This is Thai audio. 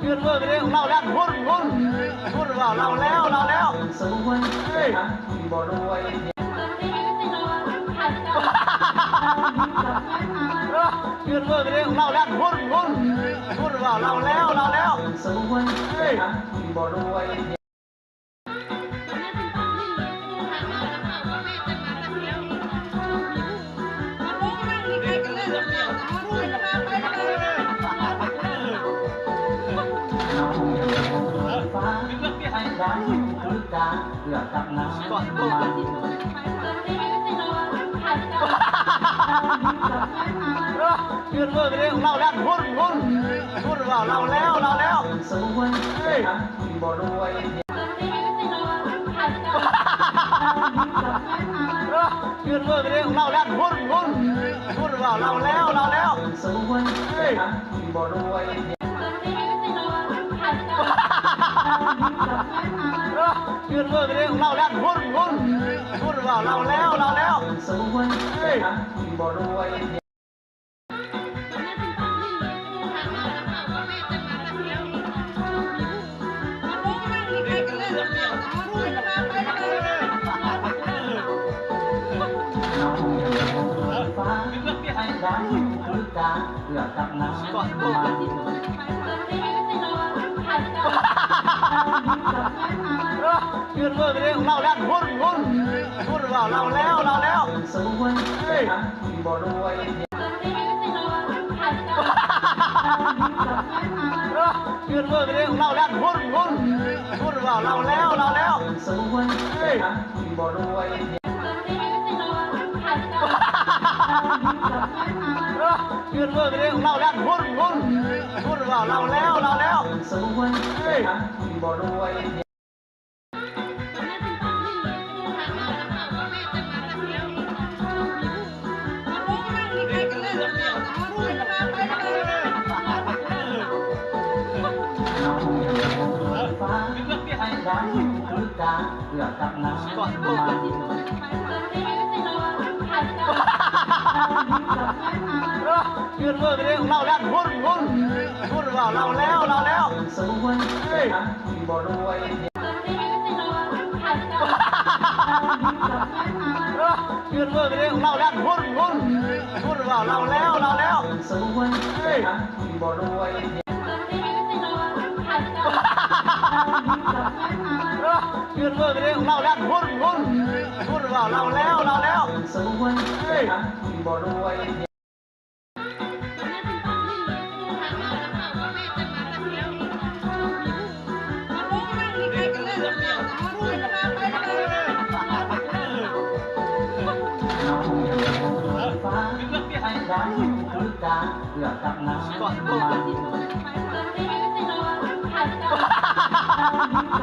ยืนมือกันดิเราแล้วหุ้นว่าเราแล้วเฮ้ยยืนมือกันดิเราแล้วหุ้นว่าเราแล้วเฮ้ยก่อนยืนมือกันดิเราแล้วหุ้นว่าเราแล้วเฮ้ยยืนมือกันดิเราแล้วหุ้นว่าเราแล้วเฮ้ยยืนมือกันดิเราแล้วหุ้นว่าเราแล้วเฮ้ยก่อนยืนมือกันดิเราแล้วหุ้นว่าเราแล้วเฮ้ยยืนมือกันดิเราแล้วหุ้นว่าเราแล้วเฮ้ยยืนมือกันดิเราแล้วหุ้นว่าเราแล้วเฮ้ยก่อนยืนมือกันดิเราแล้วหุ้นว่าเราแล้วเฮ้ยยืนมือกันดิเราแล้วหุ้นว่าเราแล้วเฮ้ยยืนมือกันดิเราแล้วหุ้นว่าเราแล้วเฮ้ยก่อน